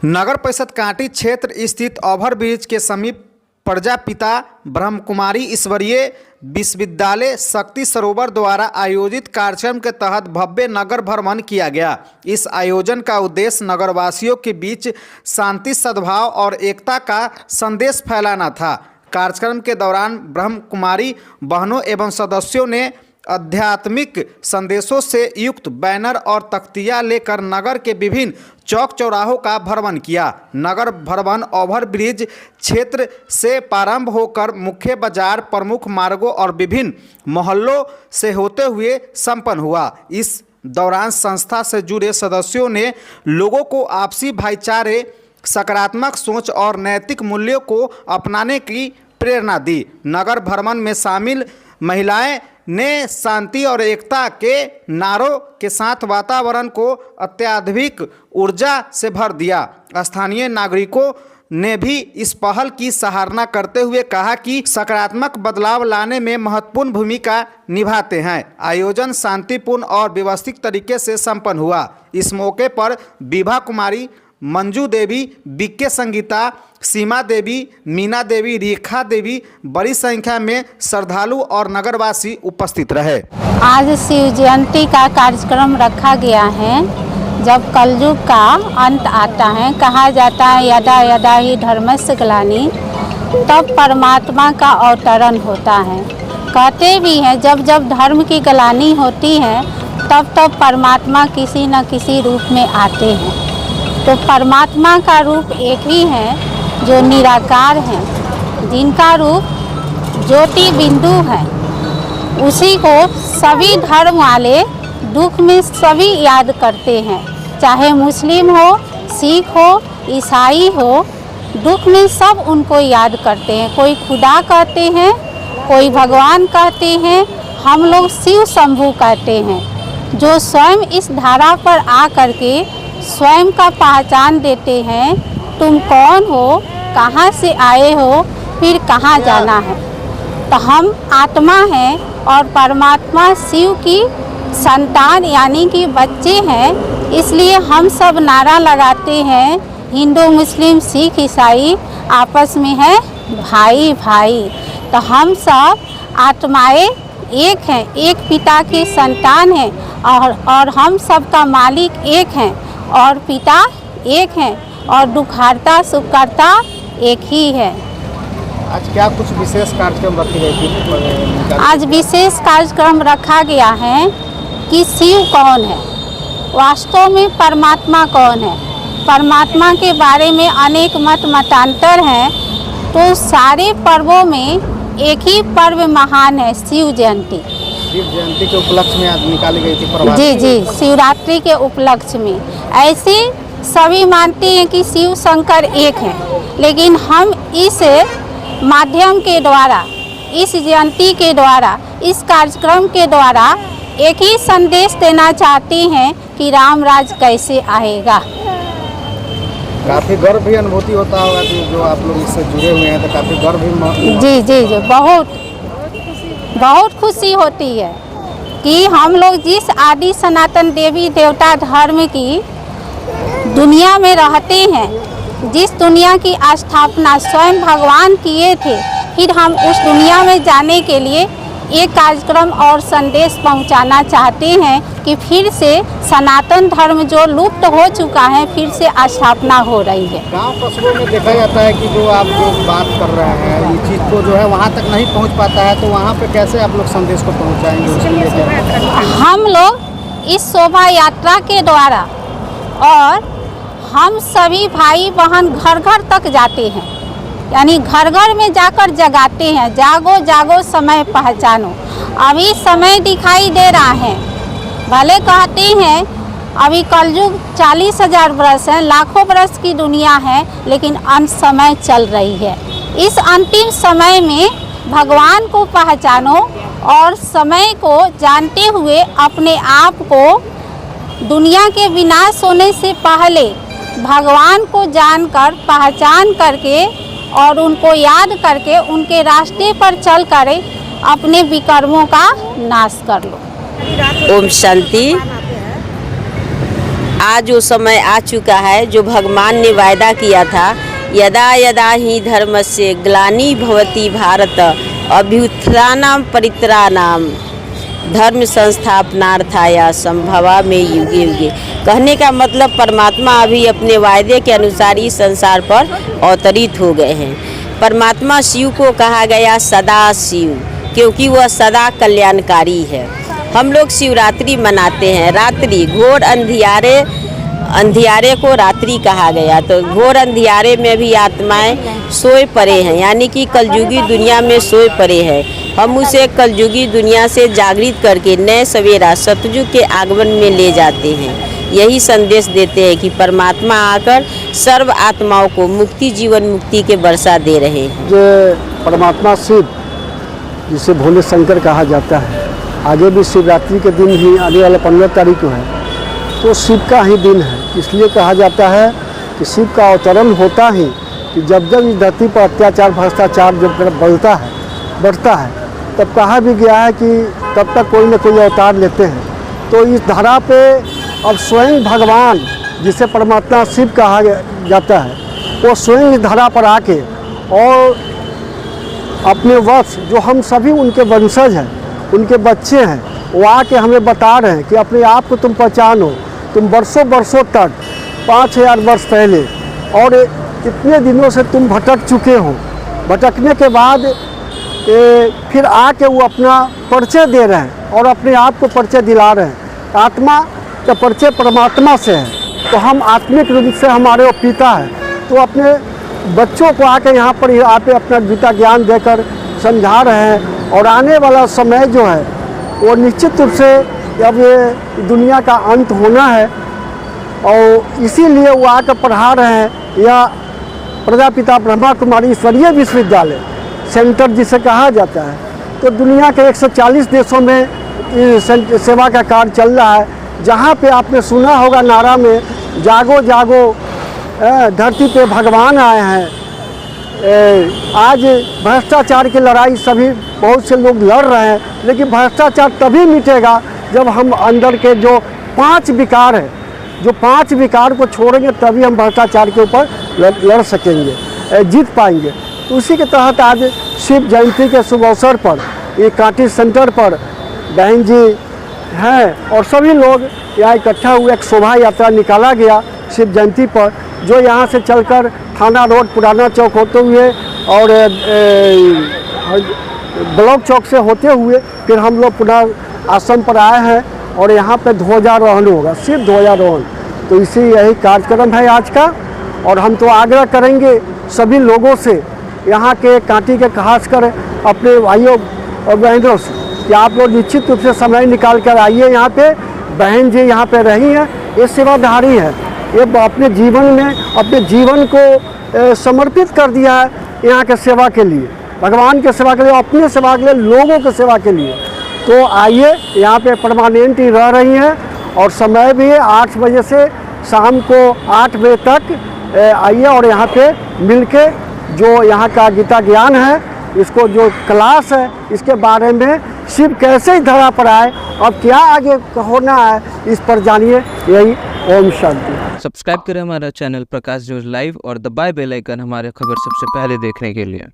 नगर परिषद कांटी क्षेत्र स्थित ओवरब्रिज के समीप प्रजापिता ब्रह्मकुमारी ईश्वरीय विश्वविद्यालय शक्ति सरोवर द्वारा आयोजित कार्यक्रम के तहत भव्य नगर भ्रमण किया गया। इस आयोजन का उद्देश्य नगरवासियों के बीच शांति, सद्भाव और एकता का संदेश फैलाना था। कार्यक्रम के दौरान ब्रह्मकुमारी बहनों एवं सदस्यों ने आध्यात्मिक संदेशों से युक्त बैनर और तख्तियाँ लेकर नगर के विभिन्न चौक चौराहों का भ्रमण किया। नगर भ्रमण ओवरब्रिज क्षेत्र से प्रारंभ होकर मुख्य बाजार, प्रमुख मार्गों और विभिन्न मोहल्लों से होते हुए संपन्न हुआ। इस दौरान संस्था से जुड़े सदस्यों ने लोगों को आपसी भाईचारे, सकारात्मक सोच और नैतिक मूल्यों को अपनाने की प्रेरणा दी। नगर भ्रमण में शामिल महिलाएं ने शांति और एकता के नारों के साथ वातावरण को अत्याधुनिक ऊर्जा से भर दिया। स्थानीय नागरिकों ने भी इस पहल की सराहना करते हुए कहा कि सकारात्मक बदलाव लाने में महत्वपूर्ण भूमिका निभाते हैं। आयोजन शांतिपूर्ण और व्यवस्थित तरीके से संपन्न हुआ। इस मौके पर विभा कुमारी, मंजू देवी, बीके संगीता, सीमा देवी, मीना देवी, रेखा देवी बड़ी संख्या में श्रद्धालु और नगरवासी उपस्थित रहे। आज शिव जयंती का कार्यक्रम रखा गया है। जब कलयुग का अंत आता है, कहा जाता है यदा यदा ही धर्मस्य ग्लानि, तब परमात्मा का अवतरण होता है। कहते भी हैं जब जब धर्म की ग्लानि होती है तब तब परमात्मा किसी न किसी रूप में आते हैं। तो परमात्मा का रूप एक ही है जो निराकार हैं, जिनका रूप ज्योति बिंदु है। उसी को सभी धर्म वाले दुख में सभी याद करते हैं, चाहे मुस्लिम हो, सिख हो, ईसाई हो, दुख में सब उनको याद करते हैं। कोई खुदा कहते हैं, कोई भगवान कहते हैं, हम लोग शिव शंभु कहते हैं, जो स्वयं इस धारा पर आ करके स्वयं का पहचान देते हैं। तुम कौन हो, कहाँ से आए हो, फिर कहाँ जाना है। तो हम आत्मा हैं और परमात्मा शिव की संतान यानी कि बच्चे हैं। इसलिए हम सब नारा लगाते हैं, हिंदू, मुस्लिम, सिख, ईसाई आपस में है भाई भाई। तो हम सब आत्माएं एक हैं, एक पिता की संतान हैं और हम सब का मालिक एक हैं और पिता एक हैं और दुखार्ता सुखकर्ता एक ही है। आज क्या कुछ विशेष कार्यक्रम रखे गए थे? आज विशेष कार्यक्रम रखा गया है कि शिव कौन है, वास्तव में परमात्मा कौन है। परमात्मा के बारे में अनेक मतांतर हैं। तो सारे पर्वों में एक ही पर्व महान है, शिव जयंती। शिव जयंती के उपलक्ष्य में आज निकाली गई थी। जी जी, शिवरात्रि के उपलक्ष्य में। ऐसे सभी मानते हैं कि शिव शंकर एक हैं, लेकिन हम इस माध्यम के द्वारा, इस जयंती के द्वारा, इस कार्यक्रम के द्वारा एक ही संदेश देना चाहते हैं कि राम राज कैसे आएगा। काफ़ी गर्व भी अनुभूति होता होगा कि जो आप लोग इससे जुड़े हुए हैं, तो काफ़ी गर्व भी। जी जी जी, बहुत खुशी होती है कि हम लोग जिस आदि सनातन देवी देवता धर्म की दुनिया में रहते हैं, जिस दुनिया की स्थापना स्वयं भगवान किए थे, फिर हम उस दुनिया में जाने के लिए एक कार्यक्रम और संदेश पहुंचाना चाहते हैं कि फिर से सनातन धर्म जो लुप्त हो चुका है, फिर से स्थापना हो रही है। गांव कस्बों में देखा जाता है कि जो आप जो बात कर रहे हैं, ये चीज़ को जो है वहाँ तक नहीं पहुँच पाता है, तो वहाँ पे कैसे आप लोग संदेश को पहुँचाएंगे? हम लोग इस शोभा यात्रा के द्वारा और हम सभी भाई बहन घर घर तक जाते हैं, यानी घर घर में जाकर जगाते हैं, जागो जागो समय पहचानो। अभी समय दिखाई दे रहा है, भले कहते हैं अभी कलयुग 40,000 वर्ष है, लाखों वर्ष की दुनिया है, लेकिन अंत समय चल रही है। इस अंतिम समय में भगवान को पहचानो और समय को जानते हुए अपने आप को दुनिया के विनाश होने से पहले भगवान को जानकर, पहचान करके और उनको याद करके उनके रास्ते पर चल कर अपने विकर्मों का नाश कर लो। ओम शांति। आज वो समय आ चुका है जो भगवान ने वायदा किया था, यदा यदा ही धर्मस्य ग्लानि भवति भारत अभ्युत्थानं परित्राणाम धर्म संस्थापनार्थाय संभवा में युगे युगे। कहने का मतलब परमात्मा अभी अपने वायदे के अनुसार इस संसार पर अवतरित हो गए हैं। परमात्मा शिव को कहा गया सदा शिव, क्योंकि वह सदा कल्याणकारी है। हम लोग शिवरात्रि मनाते हैं। रात्रि घोर अंधियारे को रात्रि कहा गया, तो घोर अंधियारे में भी आत्माएं सोए पड़े हैं, यानी कि कलयुगी दुनिया में सोए पड़े हैं। हम उसे कलयुगी दुनिया से जागृत करके नए सवेरा सतयुग के आगमन में ले जाते हैं। यही संदेश देते हैं कि परमात्मा आकर सर्व आत्माओं को मुक्ति, जीवन मुक्ति के वर्षा दे रहे हैं। जो परमात्मा शिव, जिसे भोले शंकर कहा जाता है, आगे भी शिवरात्रि के दिन ही आने वाला 15 तारीख को है, तो शिव का ही दिन है। इसलिए कहा जाता है कि शिव का अवतरण होता ही कि जब जब इस धरती पर अत्याचार भ्रष्टाचार जब बढ़ता है, तब कहा भी गया है कि तब तक कोई न कोई अवतार लेते हैं। तो इस धरा पे अब स्वयं भगवान, जिसे परमात्मा शिव कहा जाता है, वो स्वयं इस धरा पर आके और अपने वंश, जो हम सभी उनके वंशज हैं, उनके बच्चे हैं, वो आके हमें बता रहे हैं कि अपने आप को तुम पहचानो। तुम वर्षों वर्षों तक 5000 वर्ष पहले और इतने दिनों से तुम भटक चुके हो। भटकने के बाद फिर आके वो अपना परिचय दे रहे हैं और अपने आप को परिचय दिला रहे हैं। आत्मा का परिचय परमात्मा से है, तो हम आत्मिक रूप से हमारे वो पिता है, तो अपने बच्चों को आके यहाँ पर आके अपना गीता ज्ञान देकर समझा रहे हैं। और आने वाला समय जो है वो निश्चित रूप से अब ये दुनिया का अंत होना है, और इसीलिए वो आकर पढ़ा रहे हैं। यह प्रजापिता ब्रह्मा कुमारी ईश्वरीय विश्वविद्यालय सेंटर जिसे कहा जाता है, तो दुनिया के 140 देशों में सेवा का कार्य चल रहा है। जहाँ पे आपने सुना होगा नारा में, जागो जागो धरती पे भगवान आए हैं। आज भ्रष्टाचार की लड़ाई सभी बहुत से लोग लड़ रहे हैं, लेकिन भ्रष्टाचार तभी मिटेगा जब हम अंदर के जो 5 विकार हैं, जो 5 विकार को छोड़ेंगे, तभी हम भ्रष्टाचार के ऊपर लड़ सकेंगे, जीत पाएंगे। तो उसी के तहत आज शिव जयंती के शुभ अवसर पर ये कांटी सेंटर पर बहन जी हैं और सभी लोग यहाँ इकट्ठा हुए। एक शोभा यात्रा निकाला गया शिव जयंती पर, जो यहाँ से चलकर थाना रोड पुराना चौक होते हुए और ब्लॉक चौक से होते हुए फिर हम लोग पुनः आश्रम पर आए हैं और यहाँ पे ध्वजारोहण होगा, सिर्फ ध्वजारोहण। तो यही कार्यक्रम है आज का। और हम तो आग्रह करेंगे सभी लोगों से, यहाँ के कांटी के खासकर अपने भाइयों और बहनों से, कि आप लोग निश्चित रूप से समय निकाल कर आइए। यहाँ पे बहन जी यहाँ पे रही हैं, ये सेवाधारी है, ये अपने जीवन में अपने जीवन को समर्पित कर दिया है यहाँ के सेवा के लिए, भगवान के सेवा के लिए, अपने सेवा के लिए, लोगों के सेवा के लिए। तो आइए, यहाँ पे परमानेंट ही रह रही हैं और समय भी है 8 बजे से शाम को 8 बजे तक आइए और यहाँ पे मिलके जो यहाँ का गीता ज्ञान है, इसको जो क्लास है, इसके बारे में शिव कैसे धरा पर आए, अब क्या आगे होना है, इस पर जानिए। यही ओम शांति। सब्सक्राइब करें हमारा चैनल प्रकाश न्यूज़ लाइव और दबाए बेल आइकन हमारे खबर सबसे पहले देखने के लिए।